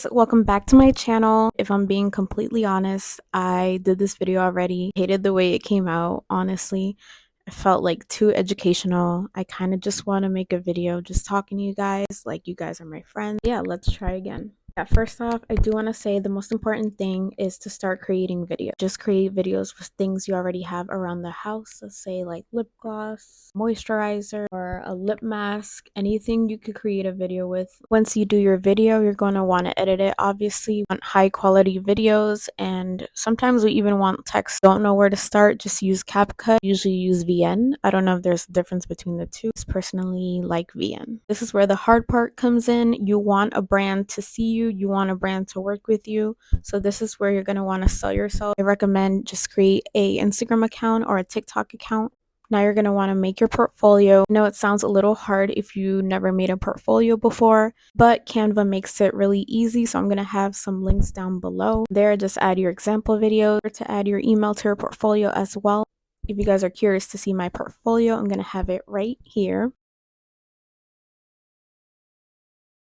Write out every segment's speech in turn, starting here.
So welcome back to my channel. If I'm being completely honest, I did this video already. Hated the way it came out, honestly. It felt like too educational. I kind of just want to make a video just talking to you guys like you guys are my friends. Yeah, let's try again. Yeah, first off, I do want to say the most important thing is to start creating videos. Just create videos with things you already have around the house. Let's say like lip gloss, moisturizer, or a lip mask, anything you could create a video with. Once you do your video, you're going to want to edit it. Obviously, you want high quality videos, and sometimes we even want text. Don't know where to start, just use CapCut. Usually use VN. I don't know if there's a difference between the two. I personally like VN. This is where the hard part comes in. You want a brand to see you. You want a brand to work with you. So this is where you're going to want to sell yourself. I recommend just create a Instagram account or a TikTok account. Now you're going to want to make your portfolio. I know it sounds a little hard if you never made a portfolio before, but Canva makes it really easy. So I'm going to have some links down below. There, just add your example video to add your email to your portfolio as well. If you guys are curious to see my portfolio, I'm going to have it right here.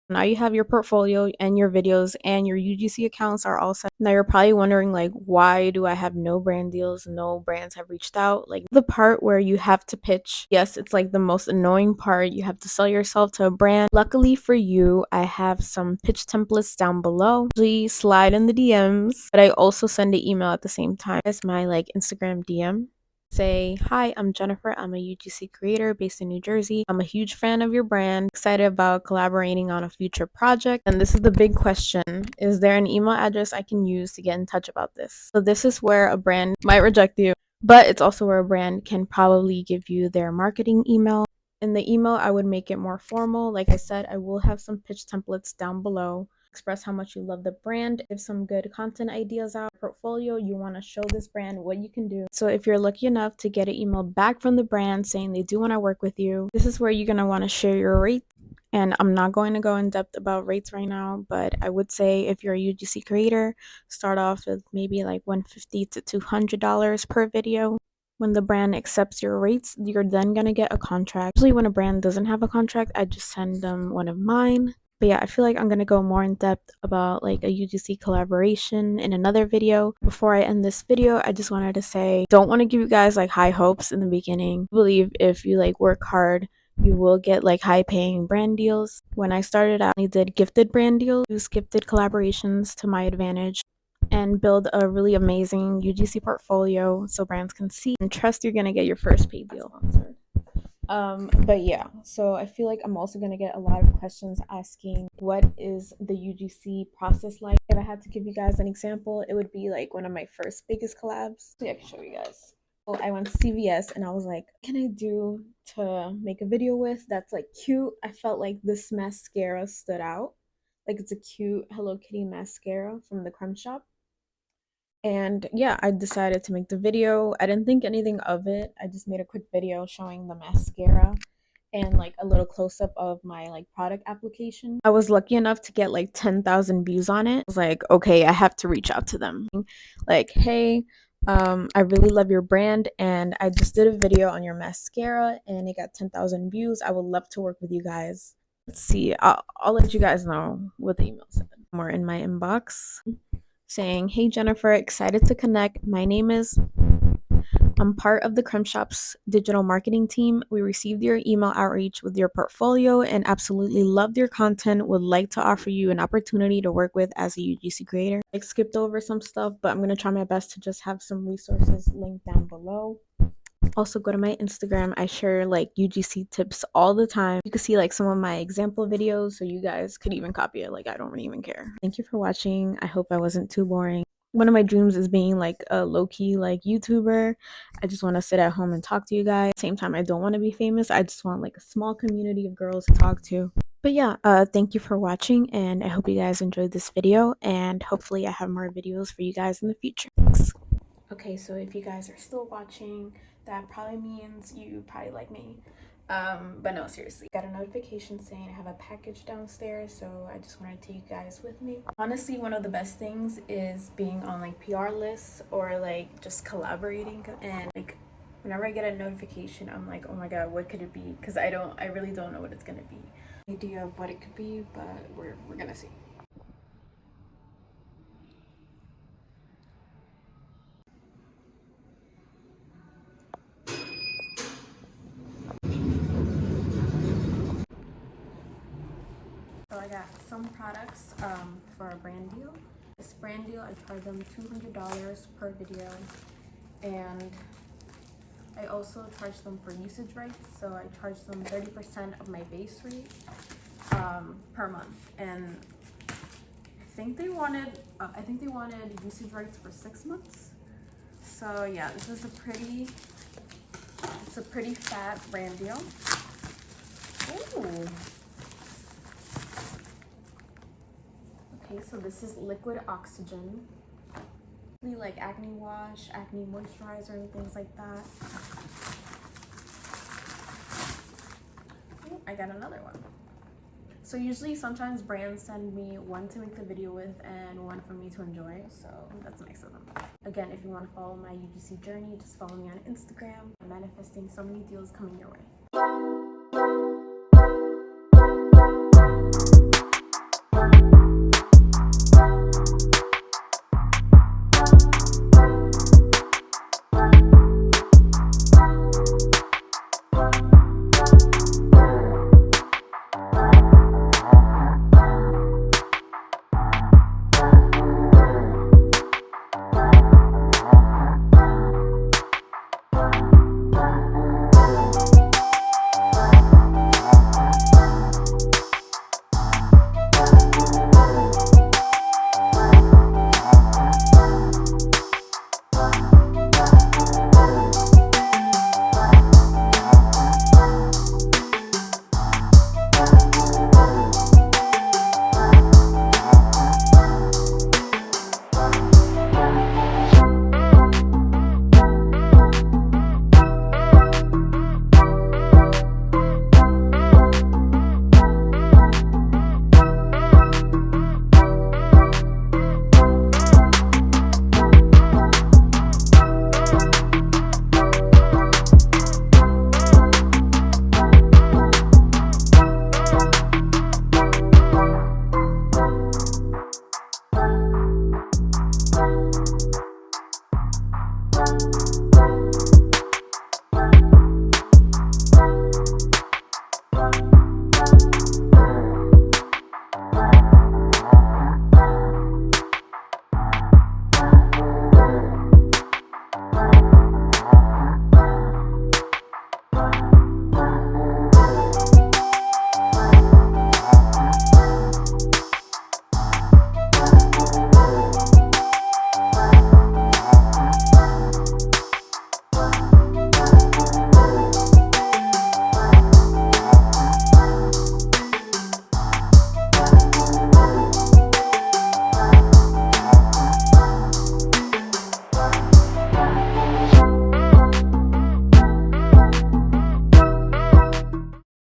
Now you have your portfolio and your videos and your UGC accounts are all set. Now you're probably wondering like, why do I have no brand deals? No brands have reached out. Like the part where you have to pitch. Yes, it's like the most annoying part. You have to sell yourself to a brand. Luckily for you, I have some pitch templates down below. Please slide in the DMs, but I also send an email at the same time as my like Instagram DM. Say, hi, I'm Jennifer. I'm a UGC creator based in New Jersey. I'm a huge fan of your brand, excited about collaborating on a future project. And this is the big question. Is there an email address I can use to get in touch about this? So this is where a brand might reject you, but it's also where a brand can probably give you their marketing email. In the email, I would make it more formal. Like I said, I will have some pitch templates down below. Express how much you love the brand, give some good content ideas out, portfolio, you want to show this brand what you can do. So if you're lucky enough to get an email back from the brand saying they do want to work with you, this is where you're going to want to share your rate. And I'm not going to go in depth about rates right now, but I would say if you're a UGC creator, start off with maybe like $150 to $200 per video. When the brand accepts your rates, you're then going to get a contract. Usually when a brand doesn't have a contract, I just send them one of mine. But yeah, I feel like I'm going to go more in depth about like a UGC collaboration in another video. Before I end this video, I just wanted to say, don't want to give you guys like high hopes in the beginning. I believe if you like work hard, you will get like high paying brand deals. When I started out, I did gifted brand deals, use gifted collaborations to my advantage, and build a really amazing UGC portfolio so brands can see and trust you're going to get your first paid deal. But yeah, so I feel like I'm also gonna get a lot of questions asking what is the UGC process like. If I had to give you guys an example, it would be like one of my first biggest collabs. So yeah, I can show you guys. So I went to CVS and I was like, what can I do to make a video with that's like cute? I felt like this mascara stood out. Like it's a cute Hello Kitty mascara from the Crumb Shop. And yeah, I decided to make the video. I didn't think anything of it. I just made a quick video showing the mascara and like a little close up of my like product application. I was lucky enough to get like 10,000 views on it. I was like, okay, I have to reach out to them. Like, hey, I really love your brand and I just did a video on your mascara and it got 10,000 views. I would love to work with you guys. Let's see. I'll let you guys know what the email said. More in my inbox saying, hey Jennifer, excited to connect. My name is, I'm part of the Crumb Shop's digital marketing team. We received your email outreach with your portfolio and absolutely loved your content. Would like to offer you an opportunity to work with as a UGC creator. I skipped over some stuff, but I'm going to try my best to just have some resources linked down below. Also go to my Instagram. I share like UGC tips all the time. You can see like some of my example videos so you guys could even copy it. Like I don't really even care. Thank you for watching. I hope I wasn't too boring. One of my dreams is being like a low-key like YouTuber. I just want to sit at home and talk to you guys. At the same time, I don't want to be famous. I just want like a small community of girls to talk to. But yeah, thank you for watching and I hope you guys enjoyed this video and hopefully I have more videos for you guys in the future. Thanks. Okay, so if you guys are still watching, that probably means you probably like me. But no, seriously. Got a notification saying I have a package downstairs, so I just wanted to take you guys with me. Honestly, one of the best things is being on like PR lists or like just collaborating, and like whenever I get a notification, I'm like, oh my god, what could it be? Because I really don't know what it's gonna be. Idea of what it could be, but we're gonna see. I got some products for a brand deal. This brand deal, I charged them $200 per video, and I also charged them for usage rights, so I charged them 30% of my base rate per month. And I think they wanted usage rights for 6 months. So yeah, this is a pretty fat brand deal. Ooh. Okay, so this is liquid oxygen. Like acne wash, acne moisturizer, and things like that. Ooh, I got another one. So usually sometimes brands send me one to make the video with and one for me to enjoy, so that's nice of them. Again, if you want to follow my UGC journey, just follow me on Instagram. I'm manifesting so many deals coming your way.